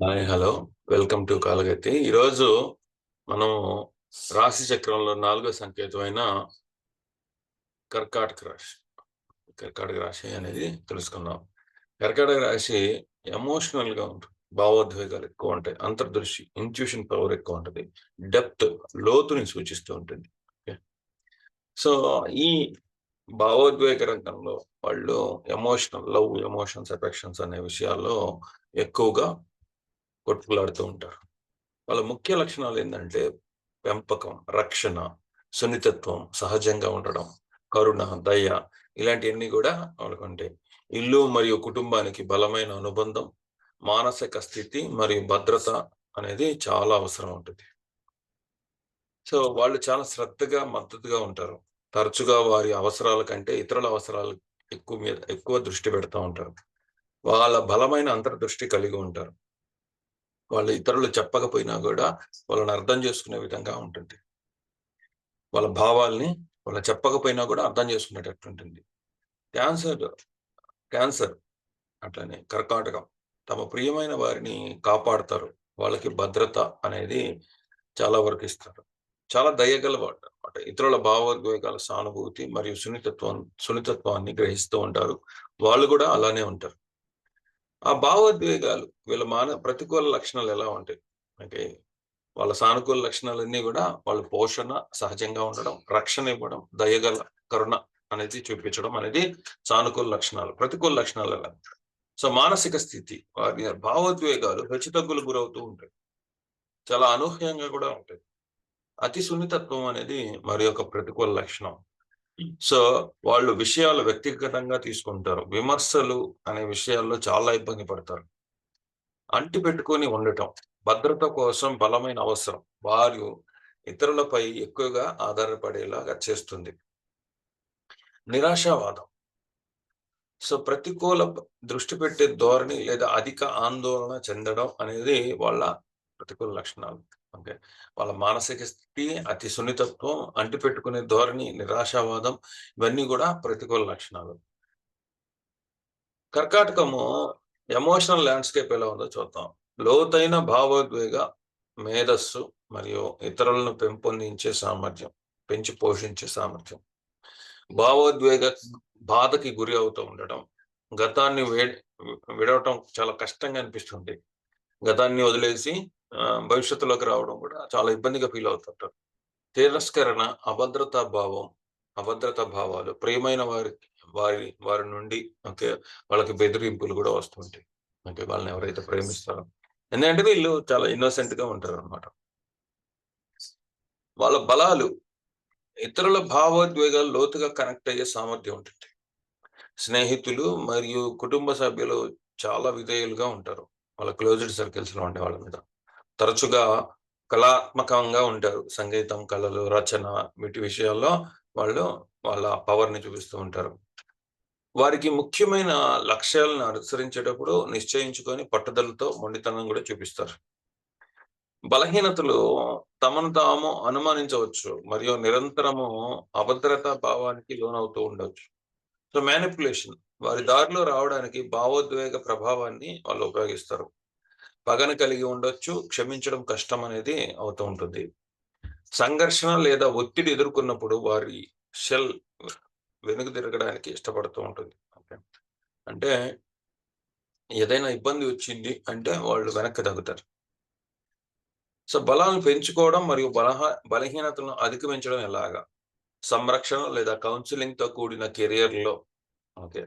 Hi hello welcome to Kalagathi. ఈరోజు మనం రాశి చక్రంలో 4వ సంకేతమైన కర్కాటక రాశి కర్కాటక రాశి అనేది తెలుసుకుందాం. కర్కాటక రాశి ఎమోషనల్ గా ఉంటుంది. భావోద్వేగాలు ఎక్కువ ఉంటాయి. అంతర్దృష్టి, ఇంట్యూషన్ పవర్ ఎక్కువ ఉంటుంది. డెప్త్, లోతుని సూచిస్తూ ఉంటుంది. ఓకే. సో ఈ భావోద్వేగ రంగంలో వాళ్ళు లవ్, ఎమోషన్స్, ఎఫెక్షన్స్ అనే విషయాల్లో ఎక్కువగా కొట్టుకులాడుతూ ఉంటారు. వాళ్ళ ముఖ్య లక్షణాలు ఏంటంటే పెంపకం, రక్షణ, సున్నితత్వం, సహజంగా ఉండడం, కరుణ, దయ ఇలాంటివన్నీ కూడా వాళ్ళకుంటాయి. ఇల్లు మరియు కుటుంబానికి బలమైన అనుబంధం, మానసిక స్థితి మరియు భద్రత అనేది చాలా అవసరం ఉంటుంది. సో వాళ్ళు చాలా శ్రద్ధగా, మద్దతుగా ఉంటారు. తరచుగా వారి అవసరాల కంటే ఇతరుల అవసరాలు ఎక్కువ దృష్టి పెడతా ఉంటారు. వాళ్ళ బలమైన అంతర్దృష్టి కలిగి ఉంటారు. వాళ్ళు ఇతరులు చెప్పకపోయినా గూడా వాళ్ళని అర్థం చేసుకునే విధంగా ఉంటుంది. వాళ్ళ భావాల్ని వాళ్ళు చెప్పకపోయినా గూడా అర్థం చేసుకునేటట్టుంటుంది. క్యాన్సర్, క్యాన్సర్ అట్లనే కర్కాటకం తమ ప్రియమైన వారిని కాపాడతారు. వాళ్ళకి భద్రత అనేది చాలా వరకు ఇస్తారు. చాలా దయగలవాడనమాట. ఇతరుల భావోద్వేగాల సానుభూతి మరియు సున్నితత్వాన్ని గ్రహిస్తూ ఉంటారు. వాళ్ళు గూడా అలానే ఉంటారు. ఆ భావోద్వేగాలు వీళ్ళ ప్రతికూల లక్షణాలు ఎలా ఉంటాయి? అంటే వాళ్ళ సానుకూల లక్షణాలన్నీ గూడా వాళ్ళ పోషణ, సహజంగా ఉండడం, రక్షణ ఇవ్వడం, కరుణ అనేది చూపించడం అనేది సానుకూల లక్షణాలు. ప్రతికూల లక్షణాలు ఎలా? సో, మానసిక స్థితి వారి భావోద్వేగాలు హెచ్చుతగ్గులకు గురవుతూ ఉంటాయి. చాలా అనూహ్యంగా గూడా ఉంటాయి. అతి సున్నితత్వం అనేది మరి ఒక ప్రతికూల లక్షణం. సో, వాళ్ళు విషయాలు వ్యక్తిగతంగా తీసుకుంటారు. విమర్శలు అనే విషయాల్లో చాలా ఇబ్బంది పడతారు. అంటిపెట్టుకొని ఉండటం. భద్రత కోసం బలమైన అవసరం. వారు ఇతరులపై ఎక్కువగా ఆధారపడేలాగా చేస్తుంది. నిరాశావాదం. సో, దృష్టి పెట్టే ధోరణి లేదా అధిక ఆందోళన చెందడం అనేది వాళ్ళ ప్రతికూల లక్షణాలు. ఓకే. వాళ్ళ మానసిక స్థితి, అతి సున్నితత్వం, అంటిపెట్టుకునే ధోరణి, నిరాశావాదం ఇవన్నీ గూడా ప్రతికూల లక్షణాలు. కర్కాటకము ఎమోషనల్ ల్యాండ్‌స్కేప్ ఎలా ఉందో చూద్దాం. లోతైన భావోద్వేగ, మేధస్సు మరియు ఇతరులను పెంచి పోషించే సామర్థ్యం. భావోద్వేగ బాధకి గురి అవుతూ ఉండడం. గతాన్ని విడవటం చాలా కష్టంగా అనిపిస్తుంది. గతాన్ని వదిలేసి భవిష్యత్తులోకి రావడం కూడా చాలా ఇబ్బందిగా ఫీల్ అవుతుంటారు. తిరస్కరణ, అభద్రతా భావాలు ప్రియమైన వారి నుండి ఓకే. వాళ్ళకి బెదిరింపులు గూడా వస్తుంటాయి. ఓకే. వాళ్ళని ఎవరైతే ప్రేమిస్తారో. ఎందుకంటే వీళ్ళు చాలా ఇన్నోసెంట్‌గా ఉంటారనమాట. వాళ్ళ బలాలు ఇతరుల భావోద్వేగాలు లోతుగా కనెక్ట్ అయ్యే సామర్థ్యం ఉంటుంది. స్నేహితులు మరియు కుటుంబ సభ్యులు చాలా విధేయులుగా ఉంటారు. వాళ్ళ క్లోజ్డ్ సర్కిల్స్‌లో ఉండే వాళ్ళ మీద. తరచుగా కళాత్మకంగా ఉంటారు. సంగీతం, కళలు, రచన వీటి విషయాల్లో వాళ్ళు వాళ్ళ పవర్‌ని చూపిస్తూ ఉంటారు. వారికి ముఖ్యమైన లక్ష్యాలను అనుసరించేటప్పుడు నిశ్చయించుకొని పట్టుదలతో మొండితనం గూడా చూపిస్తారు. బలహీనతలు తమను తాము అనుమానించవచ్చు మరియు నిరంతరము అభద్రతా భావానికి లోనవుతూ ఉండొచ్చు. సో, మానిప్యులేషన్ వారి దారిలో రావడానికి భావోద్వేగ ప్రభావాన్ని వాళ్ళు ఉపయోగిస్తారు. పగను కలిగి ఉండొచ్చు. క్షమించడం కష్టం అనేది అవుతూ ఉంటుంది. సంఘర్షణ లేదా ఒత్తిడి ఎదుర్కొన్నప్పుడు వారి షెల్ వెనుక తిరగడానికి ఇష్టపడుతూ ఉంటుంది. ఓకే. అంటే ఏదైనా ఇబ్బంది వచ్చింది అంటే వాళ్ళు వెనక్కి తగ్గుతారు. సో, బలాలను పెంచుకోవడం మరియు బలహీనతలను అధిగమించడం ఎలాగా? సంరక్షణ లేదా కౌన్సెలింగ్‌తో కూడిన కెరియర్‌లో ఓకే.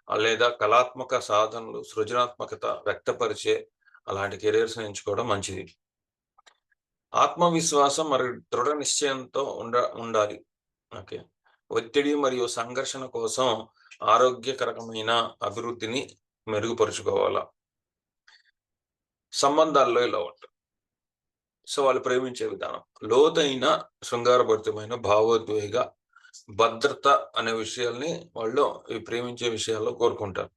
లేదా కళాత్మక సాధనలు, సృజనాత్మకత వ్యక్తపరిచే అలాంటి కెరియర్స్‌ని ఎంచుకోవడం మంచిది. ఆత్మవిశ్వాసం మరియు దృఢ నిశ్చయంతో ఉండాలి. ఓకే. ఒత్తిడి మరియు సంఘర్షణ కోసం ఆరోగ్యకరమైన అభివృద్ధిని మెరుగుపరుచుకోవాలా. సంబంధాల్లో ఇలా ఉంటుంది. సో, వాళ్ళు ప్రేమించే విధానం. లోతైన శృంగారభరితమైన భావోద్వేగ భద్రత అనే విషయాల్ని వాళ్ళు ఈ ప్రేమించే విషయాల్లో కోరుకుంటారు.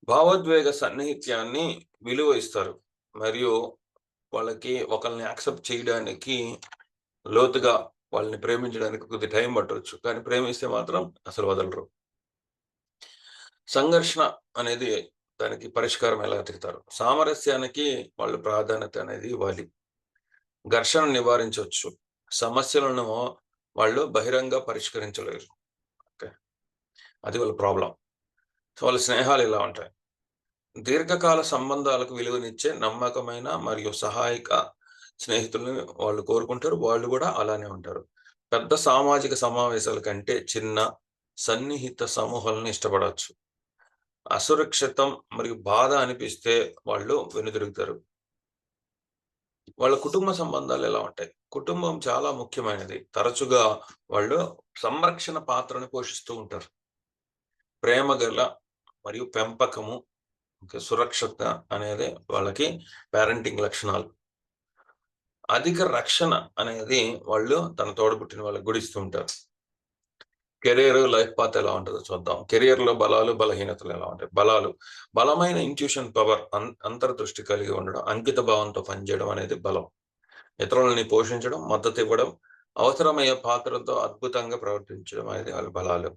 భావోద్వేగ సన్నిహిత్యాన్ని విలువ ఇస్తారు. మరియు వాళ్ళకి ఒకళ్ళని యాక్సెప్ట్ చేయడానికి లోతుగా వాళ్ళని ప్రేమించడానికి కొద్ది టైం పట్టొచ్చు. కానీ ప్రేమిస్తే మాత్రం అసలు వదలరు. సంఘర్షణ అనేది దానికి పరిష్కారం ఎలా వెతుకుతారు? సామరస్యానికి వాళ్ళు ప్రాధాన్యత అనేది ఇవ్వాలి. ఘర్షణ నివారించొచ్చు. సమస్యలను వాళ్ళు బహిరంగ పరిష్కరించలేరు. ఓకే. అది వాళ్ళ ప్రాబ్లమ్. సో, వాళ్ళ స్నేహాలు ఇలా ఉంటాయి. దీర్ఘకాల సంబంధాలకు విలువనిచ్చే నమ్మకమైన మరియు సహాయక స్నేహితులని వాళ్ళు కోరుకుంటారు. వాళ్ళు గూడా అలానే ఉంటారు. పెద్ద సామాజిక సమావేశాల కంటే చిన్న, సన్నిహిత సమూహాలను ఇష్టపడొచ్చు. అసురక్షితం మరియు బాధ అనిపిస్తే వాళ్ళు వెనుదిరుగుతారు. వాళ్ళ కుటుంబ సంబంధాలు ఎలా ఉంటాయి? కుటుంబం చాలా ముఖ్యమైనది. తరచుగా వాళ్ళు సంరక్షణ పాత్రను పోషిస్తూ ఉంటారు. ప్రేమ గల మరియు పెంపకము, ఇంకా సురక్షత అనేది వాళ్ళకి పేరెంటింగ్ లక్షణాలు. అధిక రక్షణ అనేది వాళ్ళు తన తోడబుట్టిన వాళ్ళకి గూడా ఇస్తూ ఉంటారు. కెరియర్, లైఫ్ పాత్ ఎలా ఉంటదో చూద్దాం. కెరియర్‌లో బలాలు, బలహీనతలు ఎలా ఉంటాయి? బలాలు, బలమైన ఇంట్యూషన్ పవర్, అంతర్దృష్టి కలిగి ఉండడం, అంకిత భావంతో పనిచేయడం అనేది బలం. ఇతరులని పోషించడం, మద్దతివ్వడం, అవసరమయ్యే పాత్రలతో అద్భుతంగా ప్రవర్తించడం అనేది వాళ్ళ బలాలు.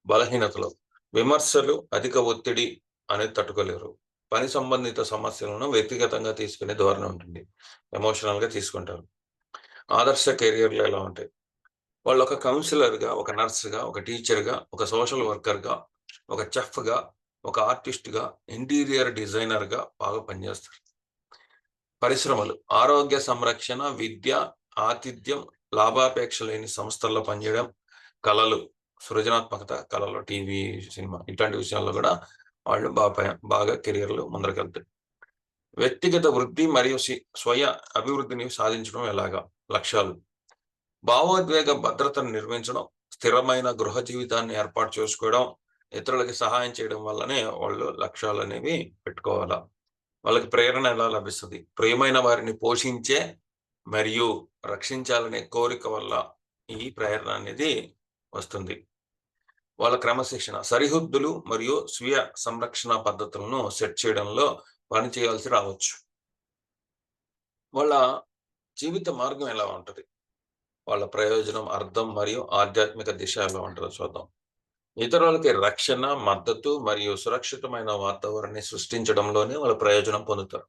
బలహీనతలు, విమర్శలు, అధిక ఒత్తిడి అనేది తట్టుకోలేరు. పని సంబంధిత సమస్యలను వ్యక్తిగతంగా తీసుకునే ధోరణి ఉంటుంది. ఎమోషనల్‌గా తీసుకుంటారు. ఆదర్శ కెరియర్‌లు ఎలా ఉంటాయి? వాళ్ళొక కౌన్సిలర్‌గా, ఒక నర్స్‌గా, ఒక టీచర్‌గా, ఒక సోషల్ వర్కర్‌గా, ఒక చెఫ్‌గా, ఒక ఆర్టిస్ట్‌గా, ఇంటీరియర్ డిజైనర్‌గా బాగా పనిచేస్తారు. పరిశ్రమలు, ఆరోగ్య సంరక్షణ, విద్య, ఆతిథ్యం, లాభాపేక్ష లేని సంస్థల్లో పనిచేయడం, కళలు, సృజనాత్మకత, కళలు, టీవీ, సినిమా ఇట్లాంటి విషయాల్లో గూడా వాళ్ళు బాగా కెరియర్‌లో ముందరకెళ్తాయి. వ్యక్తిగత వృద్ధి మరియు స్వయ అభివృద్ధిని సాధించడం ఎలాగా? లక్ష్యాలు. భావోద్వేగ భద్రతను నిర్మించడం, స్థిరమైన గృహ జీవితాన్ని ఏర్పాటు చేసుకోవడం, ఇతరులకి సహాయం చేయడం వల్లనే వాళ్ళు లక్ష్యాలనేవి పెట్టుకోవాలా. వాళ్ళకి ప్రేరణ ఎలా లభిస్తది? ప్రియమైన వారిని పోషించే మరియు రక్షించాలనే కోరిక వల్ల ఈ ప్రేరణ అనేది వస్తుంది. వాళ్ళ క్రమశిక్షణ, సరిహద్దులు మరియు స్వీయ సంరక్షణ పద్ధతులను సెట్ చేయడంలో పని చేయాల్సి రావచ్చు. వాళ్ళ జీవిత మార్గం ఎలా ఉంటది? వాళ్ళ ప్రయోజనం, అర్థం మరియు ఆధ్యాత్మిక దిశ ఎలా ఉంటదో చూద్దాం. ఇతరులకి రక్షణ, మద్దతు మరియు సురక్షితమైన వాతావరణాన్ని సృష్టించడంలోనే వాళ్ళు ప్రయోజనం పొందుతారు.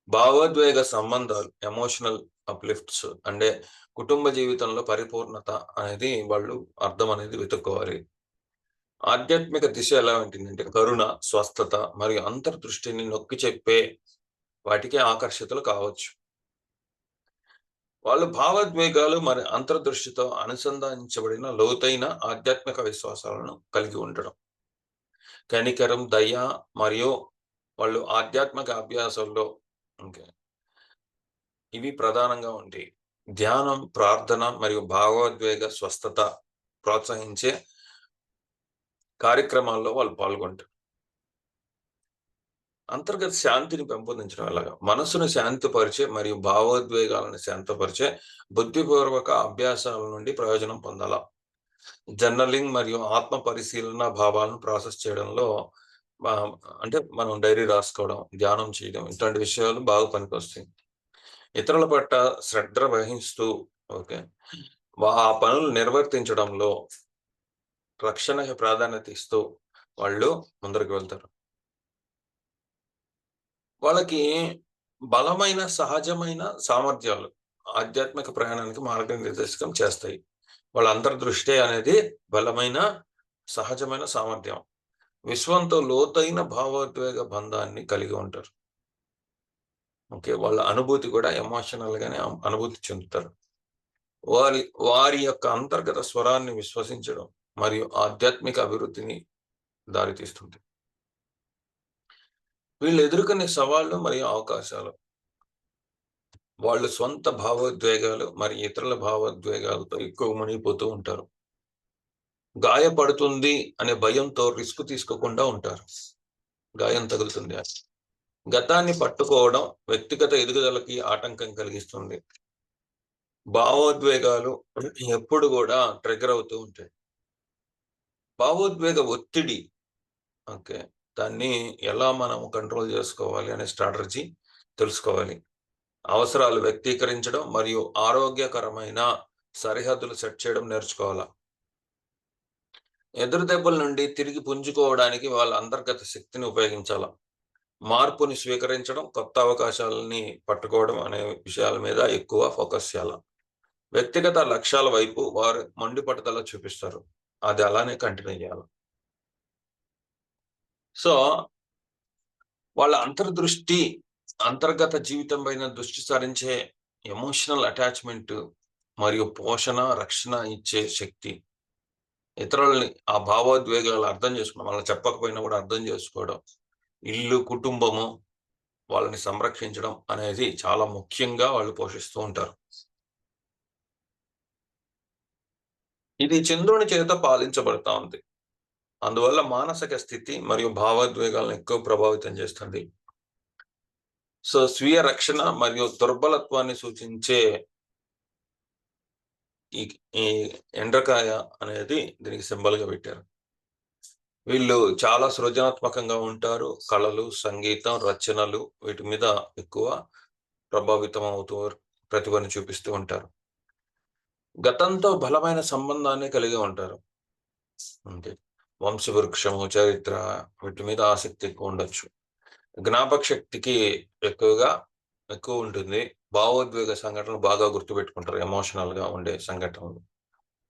భావోద్వేగ సంబంధాలు, ఎమోషనల్ అప్‌లిఫ్ట్స్ అంటే కుటుంబ జీవితంలో పరిపూర్ణత అనేది వాళ్ళు అర్థం అనేది వెతుక్కోవాలి. ఆధ్యాత్మిక దిశ ఎలా ఉంటుందంటే కరుణ, స్వస్థత మరియు అంతర్దృష్టిని నొక్కి చెప్పే వాటికి ఆకర్షితులు కావచ్చు. వాళ్ళు భావోద్వేగాలు మరి అంతర్దృష్టితో అనుసంధానించబడిన లోతైన ఆధ్యాత్మిక విశ్వాసాలను కలిగి ఉండడం. కనికరం, దయ మరియు వాళ్ళు ఆధ్యాత్మిక అభ్యాసంలో ఓకే. ఇవి ప్రధానంగా ఉంటాయి. ధ్యానం, ప్రార్థన మరియు భావోద్వేగ స్వస్థత ప్రోత్సహించే కార్యక్రమాల్లో వాళ్ళు పాల్గొంటారు. అంతర్గత శాంతిని పెంపొందించడం ఎలాగా? మనస్సును శాంతిపరిచే మరియు భావోద్వేగాలను శాంతపరిచే బుద్ధిపూర్వక అభ్యాసాల నుండి ప్రయోజనం పొందాలా. జర్నలింగ్ మరియు ఆత్మ పరిశీలన భావాలను ప్రాసెస్ చేయడంలో ఆహ్, అంటే మనం డైరీ రాసుకోవడం, ధ్యానం చేయడం ఇట్లాంటి విషయాలు బాగా పనికొస్తాయి. ఇతరుల పట్ల శ్రద్ధ వహిస్తూ ఓకే. ఆ పనులు నిర్వర్తించడంలో రక్షణకి ప్రాధాన్యత ఇస్తూ వాళ్ళు ముందరికి వెళ్తారు. వాళ్ళకి బలమైన సహజమైన సామర్థ్యాలు ఆధ్యాత్మిక ప్రయాణానికి మార్గనిర్దేశకం చేస్తాయి. వాళ్ళ అంతర్దృష్టి అనేది బలమైన సహజమైన సామర్థ్యం. విశ్వంతో లోతైన భావోద్వేగ బంధాన్ని కలిగి ఉంటారు. ఓకే. వాళ్ళ అనుభూతి కూడా ఎమోషనల్ గానే అనుభూతి చెందుతారు. వారి వారి యొక్క అంతర్గత స్వరాన్ని విశ్వసించడం మరియు ఆధ్యాత్మిక అభివృద్ధిని దారితీస్తుంది. వీళ్ళు ఎదుర్కొనే సవాళ్లు మరియు అవకాశాలు. వాళ్ళు సొంత భావోద్వేగాలు మరియు ఇతరుల భావోద్వేగాలతో ఎక్కువ మునిగిపోతూ ఉంటారు. గాయపడుతుంది అనే భయంతో రిస్క్ తీసుకోకుండా ఉంటారు. గాయం తగులుతుంది అని. గతాన్ని పట్టుకోవడం వ్యక్తిగత ఎదుగుదలకి ఆటంకం కలిగిస్తుంది. భావోద్వేగాలు ఎప్పుడు గూడా ట్రిగ్గర్ అవుతూ ఉంటాయి. భావోద్వేగ ఒత్తిడి ఓకే. దాన్ని ఎలా మనం కంట్రోల్ జేసుకోవాలి అనే స్ట్రాటజీ తెలుసుకోవాలి. అవసరాలు వ్యక్తీకరించడం మరియు ఆరోగ్యకరమైన సరిహద్దులు సెట్ చేయడం నేర్చుకోవాలా. ఎదురు దెబ్బల నుండి తిరిగి పుంజుకోవడానికి వాళ్ళ అంతర్గత శక్తిని ఉపయోగించాల. మార్పుని స్వీకరించడం, కొత్త అవకాశాలని పట్టుకోవడం అనే విషయాల మీద ఎక్కువ ఫోకస్ చేయాల. వ్యక్తిగత లక్ష్యాల వైపు వారు మొండి పట్టుదల చూపిస్తారు. అది అలానే కంటిన్యూ చేయాలి. సో, వాళ్ళ అంతర్గత జీవితం పైన దృష్టి సారించే ఎమోషనల్ అటాచ్‌మెంట్ మరియు పోషణ, రక్షణ ఇచ్చే శక్తి. ఇతరులని ఆ భావోద్వేగాలు అర్థం చేసుకోవడం, వాళ్ళకి చెప్పకపోయినా కూడా అర్థం చేసుకోవడం. ఇల్లు, కుటుంబము వాళ్ళని సంరక్షించడం అనేది చాలా ముఖ్యంగా వాళ్ళు పోషిస్తూ ఉంటారు. ఇది చంద్రుని చేత పాలించబడతా ఉంది. అందువల్ల మానసిక స్థితి మరియు భావోద్వేగాలను ఎక్కువ ప్రభావితం చేస్తుంది. సో, స్వీయ రక్షణ మరియు దుర్బలత్వాన్ని సూచించే ఈ ఈ ఎండ్రకాయ అనేది దీనికి సింబల్‌గా పెట్టారు. వీళ్ళు చాలా సృజనాత్మకంగా ఉంటారు. కళలు, సంగీతం, రచనలు వీటి మీద ఎక్కువ ప్రభావితం అవుతూ ప్రతిభను చూపిస్తూ ఉంటారు. గతంతో బలమైన సంబంధాన్ని కలిగి ఉంటారు. అంతే. వంశవృక్షము, చరిత్ర వీటి మీద ఆసక్తి ఎక్కువుండొచ్చు. జ్ఞాపక శక్తికి ఎక్కువగా ఎక్కువుంటుంది. భావోద్వేగ సంఘటనలు బాగా గుర్తుపెట్టుకుంటారు. ఎమోషనల్‌గా ఉండే సంఘటనలు.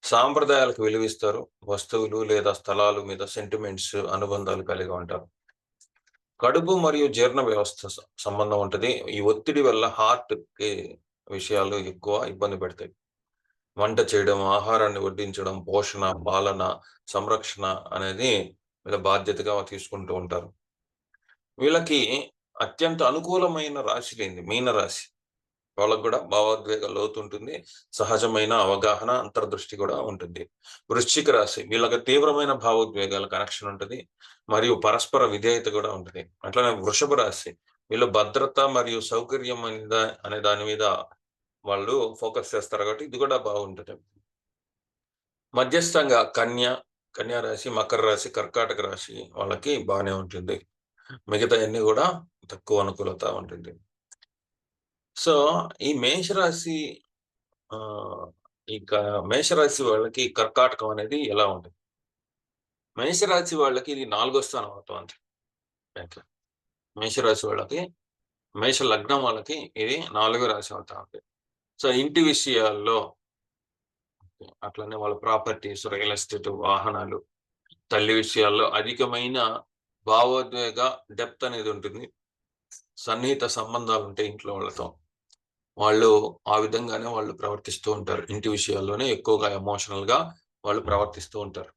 సాంప్రదాయాలకు విలువిస్తారు. వస్తువులు లేదా స్థలాలు మీద సెంటిమెంట్స్, అనుబంధాలు కలిగి ఉంటారు. కడుపు మరియు జీర్ణ వ్యవస్థ సంబంధం ఉంటది. ఈ ఒత్తిడి వల్ల హార్ట్‌కి విషయాలు ఎక్కువ ఇబ్బంది పెడతాయి. వంట చేయడం, ఆహారాన్ని వడ్డించడం, పోషణ, పాలన, సంరక్షణ అనేది వీళ్ళ బాధ్యతగా తీసుకుంటూ ఉంటారు. వీళ్ళకి అత్యంత అనుకూలమైన రాశి మీనరాశి. వాళ్ళకి గూడా భావోద్వేగ లోతుంటుంది. సహజమైన అవగాహన, అంతర్దృష్టి గూడా ఉంటుంది. వృశ్చిక రాశి వీళ్ళకి తీవ్రమైన భావోద్వేగాల కనెక్షన్ ఉంటది. మరియు పరస్పర విధేయత గూడా ఉంటది. అట్లనే వృషభ రాశి వీళ్ళు భద్రత మరియు సౌకర్యం అనే దాని మీద వాళ్ళు ఫోకస్ చేస్తారు కాబట్టి ఇది గూడా బాగుంటది. మధ్యస్థంగా కన్యా రాశి, మకర రాశి, కర్కాటక రాశి వాళ్ళకి బానే ఉంటుంది. మిగతాయన్నీ గూడా తక్కువ అనుకూలత ఉంటుంది. సో, ఈ మేషరాశి ఆహ్, ఇక మేషరాశి వాళ్ళకి కర్కాటకం అనేది ఎలా ఉంటది? మేషరాశి వాళ్ళకి ఇది 4 స్థానం అవుతోంది. ఓకే. మేషరాశి వాళ్ళకి, మేష లగ్నం వాళ్ళకి ఇది 4 రాశి అవుతా ఉంది. సో, ఇంటి విషయాల్లో అట్లనే వాళ్ళ ప్రాపర్టీస్, రియల్ ఎస్టేట్, వాహనాలు, తల్లి విషయాల్లో అధికమైన భావోద్వేగ డెప్త్ అనేది ఉంటుంది. సన్నిహిత సంబంధాలుంటాయి ఇంట్లో వాళ్ళతో. వాళ్ళు ఆ విధంగానే వాళ్ళు ప్రవర్తిస్తూ ఉంటారు. ఇంటి విషయాల్లోనే ఎక్కువగా ఎమోషనల్‌గా వాళ్ళు ప్రవర్తిస్తూ ఉంటారు.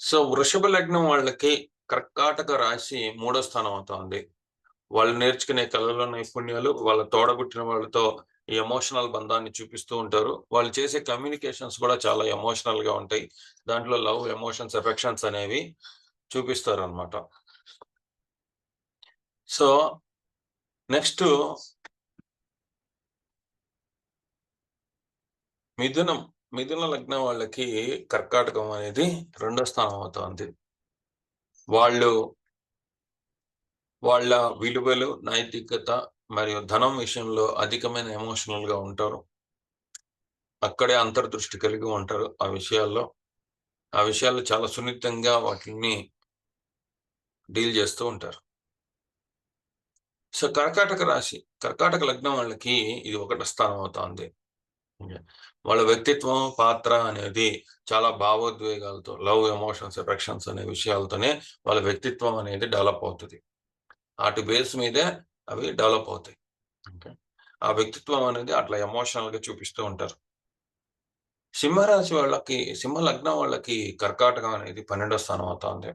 సో, వృషభ లగ్నం వాళ్ళకి కర్కాటక రాశి మూడో స్థానం అవుతోంది. వాళ్ళు నేర్చుకునే కళలో నైపుణ్యాలు, వాళ్ళ తోడబుట్టిన వాళ్ళతో ఈ ఎమోషనల్ బంధాన్ని చూపిస్తూ ఉంటారు. వాళ్ళు చేసే కమ్యూనికేషన్స్ కూడా చాలా ఎమోషనల్‌గా ఉంటాయి. దాంట్లో లవ్, ఎమోషన్స్, ఎఫెక్షన్స్ అనేవి చూపిస్తారనమాట. సో, నెక్స్టు మిథునం. మిథున లగ్నం వాళ్ళకి కర్కాటకం అనేది రెండో స్థానం అవుతోంది. వాళ్ళు వాళ్ళ విలువలు, నైతికత మరియు ధనం విషయంలో అధికమైన ఎమోషనల్‌గా ఉంటారు. అక్కడే అంతర్దృష్టి కలిగి ఉంటారు ఆ విషయాల్లో. ఆ విషయాల్లో చాలా సున్నితంగా వాటిల్ని డీల్ చేస్తూ ఉంటారు. సో, కర్కాటక లగ్నం వాళ్ళకి ఇది ఒకటో స్థానం అవుతోంది. ఓకే. వాళ్ళ వ్యక్తిత్వం, పాత్ర అనేది చాలా భావోద్వేగాలతో లవ్, ఎమోషన్స్, ఎఫెక్షన్స్ అనే విషయాలతోనే వాళ్ళ వ్యక్తిత్వం అనేది డెవలప్ అవుతది. ఆటి బేస్ మీదే అవి డెవలప్ అవుతాయి. ఓకే. ఆ వ్యక్తిత్వం అనేది అట్లా ఎమోషనల్‌గా చూపిస్తూ ఉంటారు. సింహ లగ్నం వాళ్ళకి కర్కాటకం అనేది 12 స్థానం అవుతోంది.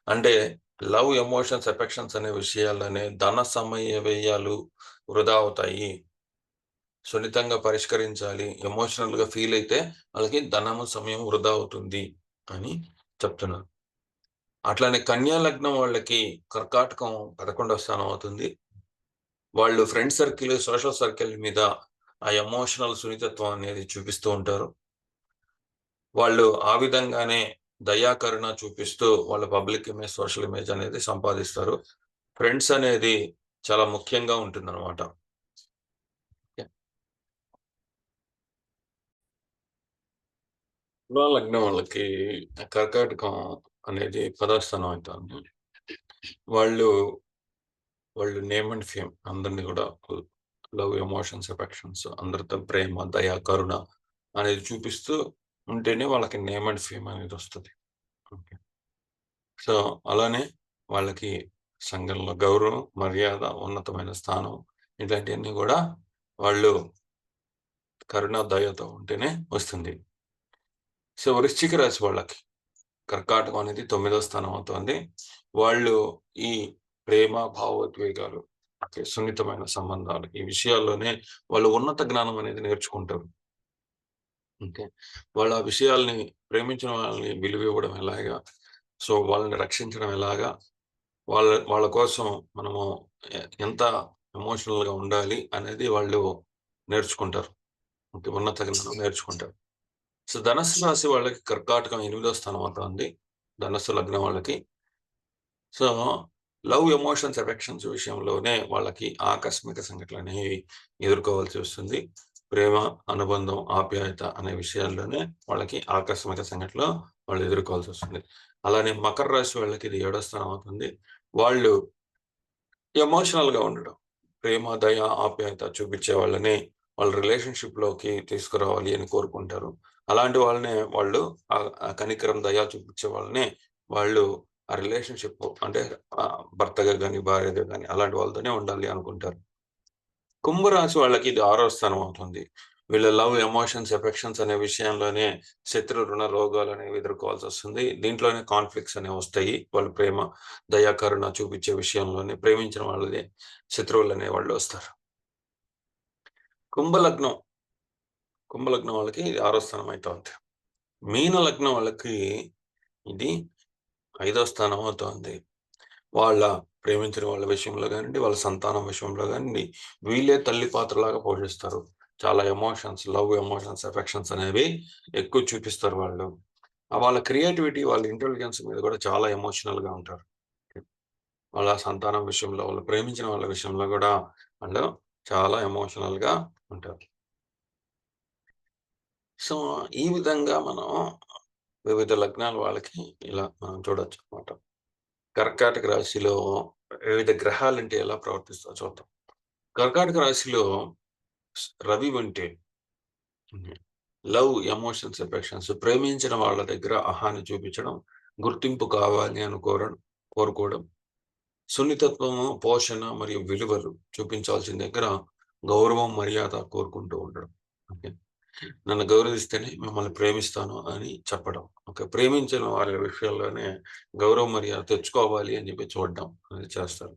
అంటే లవ్, ఎమోషన్స్, ఎఫెక్షన్స్ అనే విషయాల్లోనే ధన, సమయ వ్యయాలు వృధా అవుతాయి. సున్నితంగా పరిష్కరించాలి. ఎమోషనల్‌గా ఫీల్ అయితే వాళ్ళకి ధనము, సమయం వృధా అవుతుంది అని చెప్తున్నారు. అట్లనే కన్యా లగ్నం వాళ్ళకి కర్కాటకం 11వ స్థానం అవుతుంది. వాళ్ళు ఫ్రెండ్ సర్కిల్, సోషల్ సర్కిల్ మీద ఆ ఎమోషనల్ సున్నితత్వం అనేది చూపిస్తూ ఉంటారు. వాళ్ళు ఆ విధంగానే దయా, కరుణ చూపిస్తూ వాళ్ళ పబ్లిక్ ఇమేజ్, సోషల్ ఇమేజ్ అనేది సంపాదిస్తారు. ఫ్రెండ్స్ అనేది చాలా ముఖ్యంగా ఉంటుందనమాట. తులా లగ్నం వాళ్ళకి కర్కాటకం అనేది 10వ స్థానం అయితుంది. వాళ్ళు, వాళ్ళు నేమ్ అండ్ ఫేమ్ అందరిని కూడా లవ్, ఎమోషన్స్, ఎఫెక్షన్స్ అందరితో ప్రేమ, దయ, కరుణ అనేది చూపిస్తూ ఉంటేనే వాళ్ళకి నేమ్ అండ్ ఫేమ్ అనేది వస్తది. ఓకే. సో, అలానే వాళ్ళకి సంఘంలో గౌరవం, మర్యాద, ఉన్నతమైన స్థానం ఇలాంటియన్నీ గూడా వాళ్ళు కరుణ, దయతో ఉంటేనే వస్తుంది. సో, వృశ్చిక రాశి వాళ్ళకి కర్కాటకం అనేది 9వ స్థానం అవుతుంది. వాళ్ళు ఈ ప్రేమ, భావోద్వేగాలు, ఓకే, సున్నితమైన సంబంధాలు ఈ విషయాల్లోనే వాళ్ళు ఉన్నత జ్ఞానం అనేది నేర్చుకుంటారు. ఓకే. వాళ్ళు ఆ విషయాల్ని ప్రేమించిన వాళ్ళని విలువివ్వడం ఎలాగా, సో, వాళ్ళని రక్షించడం ఎలాగా, వాళ్ళ కోసం మనము ఎంత ఎమోషనల్‌గా ఉండాలి అనేది వాళ్ళు నేర్చుకుంటారు. ఓకే. ఉన్నత జ్ఞానం నేర్చుకుంటారు. సో, ధనస్సు రాశి వాళ్ళకి కర్కాటకం 8వ స్థానం అవుతుంది. ధనస్సు లగ్నం వాళ్ళకి. సో, లవ్, ఎమోషన్స్, ఎఫెక్షన్స్ విషయంలోనే వాళ్ళకి ఆకస్మిక సంఘటనలనేవి ఎదుర్కోవాల్సి వస్తుంది. ప్రేమ, అనుబంధం, ఆప్యాయత అనే విషయాల్లోనే వాళ్ళకి ఆకస్మిక సంఘటనలు వాళ్ళు ఎదుర్కోవాల్సొస్తుంది. అలానే మకర రాశి వాళ్ళకి ఇది 7వ స్థానం అవుతుంది. వాళ్ళు ఎమోషనల్‌గా ఉండడం. ప్రేమ, దయ, ఆప్యాయత చూపిచ్చే వాళ్ళని వాళ్ళ రిలేషన్‌షిప్‌లోకి తీసుకురావాలి అని కోరుకుంటారు. అలాంటి వాళ్ళనే వాళ్ళు ఆ కనికరం, దయ చూపిచ్చే వాళ్ళని వాళ్ళు ఆ రిలేషన్‌షిప్ అంటే భర్తగా గాని, భార్యగా గాని అలాంటి వాళ్ళతోనే ఉండాలి అనుకుంటారు. కుంభరాశి వాళ్ళకి ఇది 6వ స్థానం అవుతుంది. వీళ్ళ లవ్, ఎమోషన్స్, ఎఫెక్షన్స్ అనే విషయంలోనే శత్రు రుణ రోగాలనేవి ఎదుర్కోవాల్సొస్తుంది. దీంట్లోనే కాన్‌ఫ్లిక్ట్స్ అనేవొస్తాయి. వాళ్ళు ప్రేమ, దయ, కరుణ చూపిచ్చే విషయంలోనే ప్రేమించిన వాళ్ళదే శత్రువులనేవాళ్ళు వస్తారు. కుంభలగ్నం, కుంభలగ్నం వాళ్ళకి ఇది 6వ స్థానం అయితోంది. మీన లగ్నం వాళ్ళకి ఇది 5వ స్థానం అవుతోంది. వాళ్ళ ప్రేమించిన వాళ్ళ విషయంలో గానియండి, వాళ్ళ సంతానం విషయంలో గానియండి, వీళ్ళే తల్లి పాత్రలాగా పోషిస్తారు. చాలా ఎమోషన్స్, లవ్, ఎమోషన్స్, ఎఫెక్షన్స్ అనేవి ఎక్కువ చూపిస్తారు వాళ్ళు. వాళ్ళ క్రియేటివిటీ, వాళ్ళ ఇంటెలిజెన్స్ మీద గూడా చాలా ఎమోషనల్‌గా ఉంటారు. వాళ్ళ సంతానం విషయంలో, వాళ్ళు ప్రేమించిన వాళ్ళ విషయంలో గూడా వాళ్ళు చాలా ఎమోషనల్‌గా ఉంటారు. సో, ఈ విధంగా మనం వివిధ లగ్నాల వాళ్ళకి ఇలా మనం చూడొచ్చనమాట. కర్కాటక రాశిలో వివిధ గ్రహాలంటే ఎలా ప్రవర్తిస్తాయో చూద్దాం. కర్కాటక రాశిలో రవి ఉంటే హ్మ్. లవ్, ఎమోషన్స్, ఎఫెక్షన్స్ ప్రేమించిన వాళ్ళ దగ్గర అహాన్ని చూపించడం, గుర్తింపు కావాలి అని కోరుకోవడం, సున్నితత్వము, పోషణ మరియు విలువలు చూపించాల్సిన దగ్గర గౌరవం, మర్యాద కోరుకుంటూ ఉండడం. ఓకే. నన్ను గౌరవిస్తేనే మిమ్మల్ని ప్రేమిస్తాను అని చెప్పడం. ఓకే. ప్రేమించిన వాళ్ళ విషయాల్లోనే గౌరవ మర్యాద తెచ్చుకోవాలి అని చెప్పి చూడడం అనేది చేస్తారు.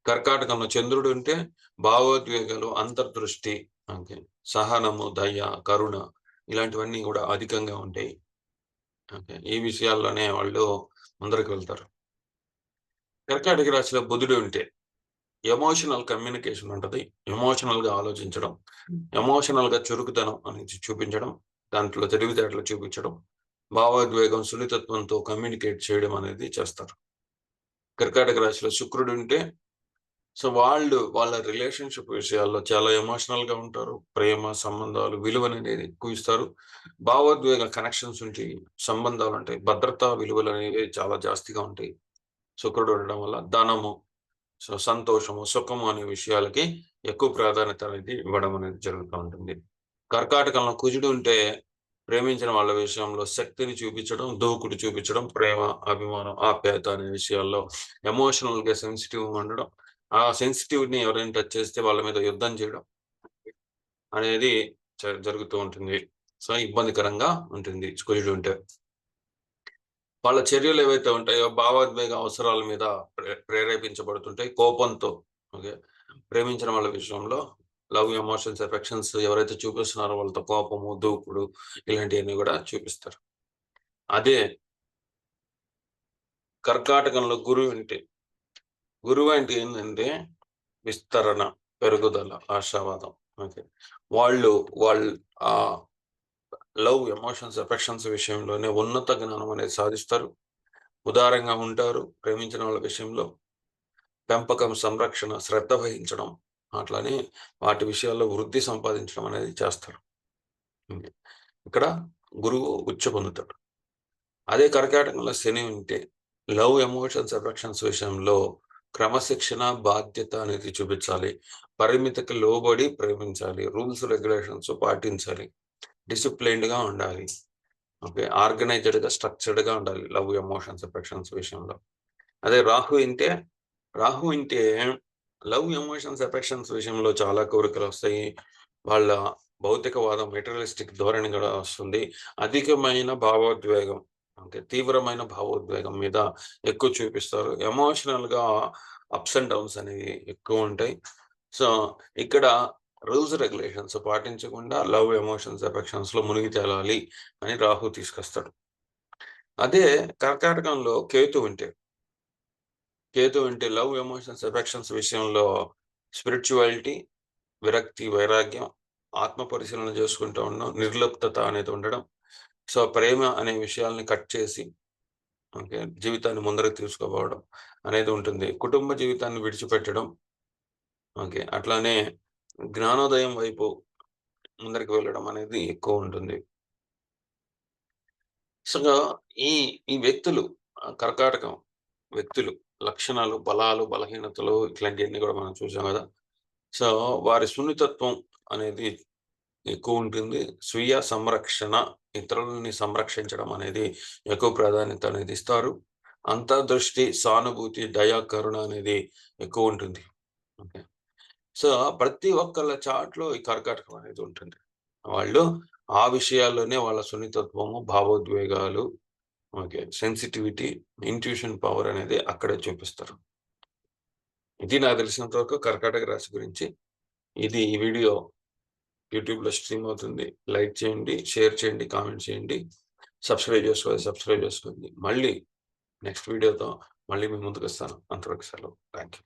కర్కాటకంలో చంద్రుడు ఉంటే భావోద్వేగాలు, అంతర్దృష్టి, ఓకే, సహనము, దయ, కరుణ ఇలాంటివన్నీ గూడా అధికంగా ఉంటాయి. ఓకే. ఈ విషయాల్లోనే వాళ్ళు ముందరికి వెళ్తారు. కర్కాటక రాశిలో బుధుడు ఉంటే ఎమోషనల్ కమ్యూనికేషన్ ఉంటది. ఎమోషనల్‌గా ఆలోచించడం, ఎమోషనల్‌గా చురుకుదనం అనేది చూపించడం, దాంట్లో తెలివితేటలు చూపించడం, భావోద్వేగం, సున్నితత్వంతో కమ్యూనికేట్ చేయడం అనేది చేస్తారు. కర్కాటక రాశిలో శుక్రుడుంటే సో, వాళ్ళు వాళ్ళ రిలేషన్‌షిప్ విషయాల్లో చాలా ఎమోషనల్‌గా ఉంటారు. ప్రేమ, సంబంధాలు, విలువలనేది ఎక్కువ ఇస్తారు. భావోద్వేగ కనెక్షన్స్ ఉంటాయి. సంబంధాలుంటాయి. భద్రత విలువలనేవి చాలా జాస్తిగా ఉంటాయి. శుక్రుడు ఉండడం వల్ల ధనము, సో, సంతోషము, సుఖము అనే విషయాలకి ఎక్కువ ప్రాధాన్యత అనేది ఇవ్వడం అనేది జరుగుతూ ఉంటుంది. కర్కాటకంలో కుజుడు ఉంటే ప్రేమించిన వాళ్ళ విషయంలో శక్తిని చూపించడం, దూకుడు చూపించడం, ప్రేమ, అభిమానం, ఆప్యాయత అనే విషయాల్లో ఎమోషనల్‌గా సెన్సిటివ్‌గా ఉండడం. ఆ సెన్సిటివ్‌ని ఎవరైనా టచ్ చేస్తే వాళ్ళ మీద యుద్ధం చేయడం అనేది జరుగుతూ ఉంటుంది. సో, ఇబ్బందికరంగా ఉంటుంది కుజుడు ఉంటే. వాళ్ళ చర్యలు ఏవైతే ఉంటాయో భావోద్వేగ అవసరాల మీద ప్రేరేపించబడుతుంటాయి కోపంతో. ఓకే. ప్రేమించిన వాళ్ళ విషయంలో లవ్, ఎమోషన్స్, ఎఫెక్షన్స్ ఎవరైతే చూపిస్తున్నారో వాళ్ళతో కోపము, దూకుడు ఇలాంటియన్నీ గూడా చూపిస్తారు. అదే కర్కాటకంలో గురువుంటే, గురువంటే ఏందంటే విస్తరణ, పెరుగుదల, ఆశావాదం. ఓకే. వాళ్ళు వాళ్ళు ఆహ్, లవ్, ఎమోషన్స్, ఎఫెక్షన్స్ విషయంలోనే ఉన్నత జ్ఞానం అనేది సాధిస్తారు. ఉదారంగా ఉంటారు. ప్రేమించిన వాళ్ళ విషయంలో పెంపకం, సంరక్షణ, శ్రద్ధ వహించడం, అట్లనే వాటి విషయాల్లో వృద్ధి సంపాదించడం అనేది చేస్తారు. హ్మ్. ఇక్కడ గురువు ఉచ్చ పొందుతాడు. అదే కర్కాటకంలో శని ఉంటే లవ్, ఎమోషన్స్, అఫెక్షన్స్ విషయంలో క్రమశిక్షణ, బాధ్యత అనేది చూపించాలి. పరిమితికి లోబడి ప్రేమించాలి. రూల్స్, రెగ్యులేషన్స్ పాటించాలి. డిసిప్లైన్డ్‌గా ఉండాలి. ఓకే. ఆర్గనైజ్డ్‌గా, స్ట్రక్చర్డ్‌గా ఉండాలి లవ్, ఎమోషన్స్, అఫెక్షన్స్ విషయంలో. అదే రాహు ఇంటే లవ్, ఎమోషన్స్, అఫెక్షన్స్ విషయంలో చాలా కోరికలొస్తాయి. వాళ్ళ భౌతికవాదం, మెటీరియలిస్టిక్ ధోరణి కూడా వస్తుంది. అధికమైన భావోద్వేగం, అంటే తీవ్రమైన భావోద్వేగం మీద ఎక్కువ చూపిస్తారు. ఎమోషనల్‌గా అప్స్ అండ్ డౌన్స్ అనేవి ఎక్కువుంటాయి. సో, ఇక్కడ రూల్స్, రెగ్యులేషన్స్ పాటించకుండా లవ్, ఎమోషన్స్, అఫెక్షన్స్‌లో మునిగి తేలాలి అని రాహు తీసుకొస్తాడు. అదే కర్కాటకంలో కేతు ఉంటే లవ్, ఎమోషన్స్, ఎఫెక్షన్స్ విషయంలో స్పిరిచువాలిటీ, విరక్తి, వైరాగ్యం, ఆత్మ పరిశీలన చేసుకుంటూ ఉండడం, నిర్లిప్తత అనేది ఉండడం. సో, ప్రేమ అనే విషయాల్ని కట్ చేసి ఓకే. జీవితాన్ని ముందరకు తీసుకుపోవడం అనేది ఉంటుంది. కుటుంబ జీవితాన్ని విడిచిపెట్టడం. ఓకే. అట్లానే జ్ఞానోదయం వైపు ముందరికి వెళ్ళడం అనేది ఎక్కువుంటుంది. సో, ఈ ఈ వ్యక్తులు కర్కాటకం వ్యక్తులు లక్షణాలు, బలాలు, బలహీనతలు ఇట్లాంటియన్నీ గూడా మనం చూసాం గదా! సో, వారి సున్నితత్వం అనేది ఎక్కువుంటుంది. స్వీయ సంరక్షణ, ఇతరులని సంరక్షించడం అనేది ఎక్కువ ప్రాధాన్యత అనేది ఇస్తారు. అంతర్దృష్టి, సానుభూతి, దయ, కరుణ అనేది ఎక్కువుంటుంది. ఓకే. సో, ప్రతి ఒక్కళ్ళ చార్ట్‌లో ఈ కర్కాటకం అనేది ఉంటుంది. వాళ్ళు ఆ విషయాల్లోనే వాళ్ళ సున్నితత్వము, భావోద్వేగాలు, ఓకే. సెన్సిటివిటీ, ఇంట్యూషన్ పవర్ అనేది అక్కడే చూపిస్తారు. ఇది నాకు తెలిసినంత వరకు కర్కాటక రాశి గురించి. ఈ వీడియో యూట్యూబ్‌లో స్ట్రీమ్ అవుతుంది. లైక్ చేయండి, షేర్ చేయండి, కామెంట్ చేయండి. సబ్స్క్రైబ్ చేసుకోండి. మళ్ళీ నెక్స్ట్ వీడియోతో మళ్ళీ మీ ముందుకొస్తాను. అంతవరకు సెలవు. Thank you.